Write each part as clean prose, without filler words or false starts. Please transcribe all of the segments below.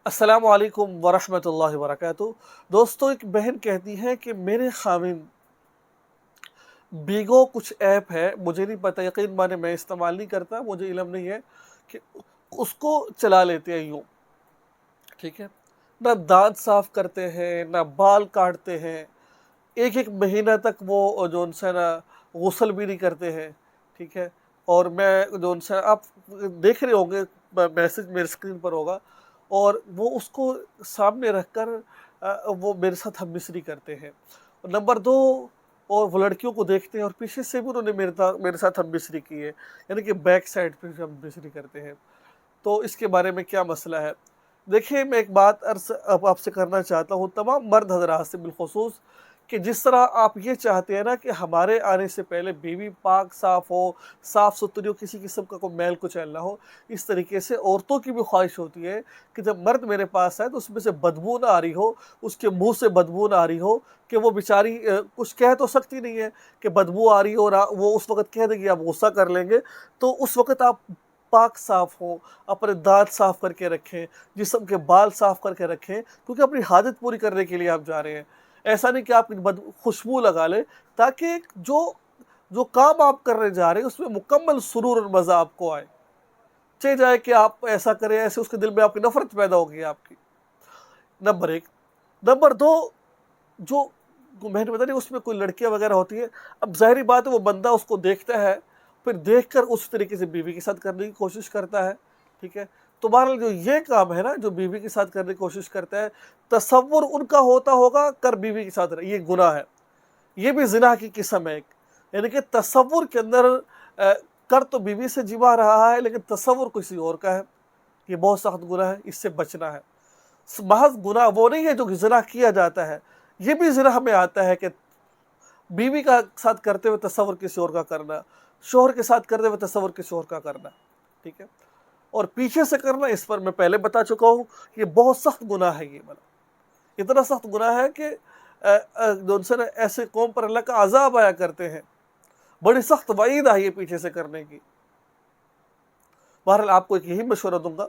السلام علیکم ورحمۃ اللہ وبرکاتہ۔ دوستو، ایک بہن کہتی ہے کہ میرے خاوند بیگو کچھ ایپ ہے، مجھے نہیں پتہ، یقین مانے میں استعمال نہیں کرتا، مجھے علم نہیں ہے، کہ اس کو چلا لیتے ہیں یوں، ٹھیک ہے، نہ دانت صاف کرتے ہیں نہ بال کاٹتے ہیں، ایک ایک مہینہ تک وہ جو ان سے نا غسل بھی نہیں کرتے ہیں، ٹھیک ہے۔ اور میں جو ان سے آپ دیکھ رہے ہوں گے، میسج میرے اسکرین پر ہوگا، اور وہ اس کو سامنے رکھ کر وہ میرے ساتھ ہم مصری کرتے ہیں۔ نمبر دو، اور وہ لڑکیوں کو دیکھتے ہیں اور پیچھے سے بھی انہوں نے میرے ساتھ ہم مصری کی ہے، یعنی کہ بیک سائڈ پہ ہم مصری کرتے ہیں۔ تو اس کے بارے میں کیا مسئلہ ہے؟ دیکھیں، میں ایک بات عرض اب آپ سے کرنا چاہتا ہوں، تمام مرد حضرات سے بالخصوص، کہ جس طرح آپ یہ چاہتے ہیں نا کہ ہمارے آنے سے پہلے بیوی پاک صاف ہو، صاف ستھری ہو، کسی قسم کا کوئی میل کچیل نہ ہو، اس طریقے سے عورتوں کی بھی خواہش ہوتی ہے کہ جب مرد میرے پاس آئے تو اس میں سے بدبو نہ آ رہی ہو، اس کے منہ سے بدبو نہ آ رہی ہو، کہ وہ بیچاری کچھ کہہ تو سکتی نہیں ہے کہ بدبو آ رہی ہو، اور وہ اس وقت کہہ دے گی آپ غصہ کر لیں گے، تو اس وقت آپ پاک صاف ہوں، اپنے دانت صاف کر کے رکھیں، جسم کے بال صاف کر کے رکھیں، کیونکہ اپنی حاجت پوری کرنے کے لیے آپ جا رہے ہیں۔ ایسا نہیں کہ آپ خوشبو لگا لیں، تاکہ جو کام آپ کرنے جا رہے ہیں اس میں مکمل سرور اور مزہ آپ کو آئے، چاہے جائے کہ آپ ایسا کریں، ایسے اس کے دل میں آپ کی نفرت پیدا ہوگی آپ کی۔ نمبر ایک۔ نمبر دو، جو میں نے بتا نہیں اس میں کوئی لڑکیاں وغیرہ ہوتی ہیں، اب ظاہری بات ہے وہ بندہ اس کو دیکھتا ہے، پھر دیکھ کر اس طریقے سے بیوی کے ساتھ کرنے کی کوشش کرتا ہے، ٹھیک ہے۔ تو بہرحال جو یہ کام ہے نا، جو بیوی کے ساتھ کرنے کی کوشش کرتا ہے، تصور ان کا ہوتا ہوگا کر بیوی کے ساتھ رہے، یہ گناہ ہے، یہ بھی زنا کی قسم ہے ایک، یعنی کہ تصور کے اندر کر تو بیوی سے جما رہا ہے لیکن تصور کسی اور کا ہے، یہ بہت سخت گناہ ہے، اس سے بچنا ہے۔ محض گناہ وہ نہیں ہے جو زنا کیا جاتا ہے، یہ بھی زنا ہمیں آتا ہے کہ بیوی کا ساتھ کرتے ہوئے تصور کسی اور کا کرنا، شوہر کے ساتھ کرتے ہوئے تصور کسی اور کا کرنا، ٹھیک ہے، اور پیچھے سے کرنا، اس پر میں پہلے بتا چکا ہوں، یہ بہت سخت گناہ ہے، یہ بلا اتنا سخت گناہ ہے کہ جو ان سے ایسے قوم پر اللہ کا عذاب آیا کرتے ہیں، بڑی سخت وعید آئی ہے پیچھے سے کرنے کی۔ بہرحال آپ کو ایک یہی مشورہ دوں گا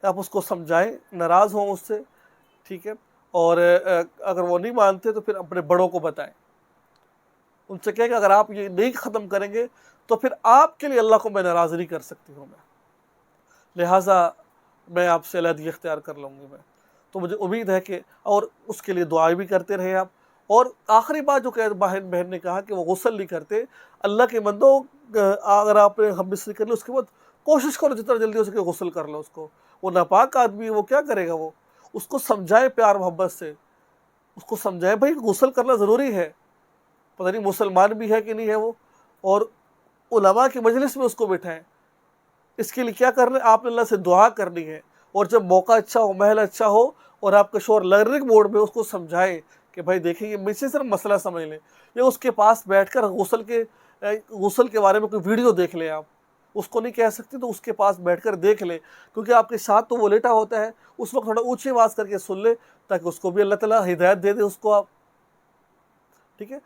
کہ آپ اس کو سمجھائیں، ناراض ہوں اس سے، ٹھیک ہے، اور اگر وہ نہیں مانتے تو پھر اپنے بڑوں کو بتائیں، ان سے کہیں کہ اگر آپ یہ نہیں ختم کریں گے تو پھر آپ کے لیے اللہ کو میں ناراض نہیں کر سکتی ہوں، لہٰذا میں آپ سے علیحدگی اختیار کر لوں گی میں۔ تو مجھے امید ہے کہ، اور اس کے لیے دعائیں بھی کرتے رہے آپ۔ اور آخری بات جو کہ بہن نے کہا کہ وہ غسل نہیں کرتے، اللہ کے بندو، اگر آپ نے ہم مصری کر لی، اس کے بعد کوشش کرو جتنا جلدی ہو سکے غسل کر لو اس کو، وہ ناپاک آدمی ہے، وہ کیا کرے گا، وہ اس کو سمجھائے پیار محبت سے، اس کو سمجھائے بھائی غسل کرنا ضروری ہے، پتہ نہیں مسلمان بھی ہے کہ نہیں ہے وہ، اور علماء کی مجلس میں اس کو بٹھائیں۔ اس کے لیے کیا کرنا ہے؟ آپ نے اللہ سے دعا کرنی ہے، اور جب موقع اچھا ہو، محل اچھا ہو، اور آپ کا شوہر لرننگ موڈ میں، اس کو سمجھائیں کہ بھائی دیکھیں، یہ مجھ سے صرف مسئلہ سمجھ لیں، یا اس کے پاس بیٹھ کر غسل کے بارے میں کوئی ویڈیو دیکھ لیں، آپ اس کو نہیں کہہ سکتے تو اس کے پاس بیٹھ کر دیکھ لیں، کیونکہ آپ کے ساتھ تو وہ لیٹا ہوتا ہے، اس وقت تھوڑا اونچی آواز کر کے سن لیں، تاکہ اس کو بھی اللہ تعالیٰ ہدایت دے دے اس کو، آپ ٹھیک ہے۔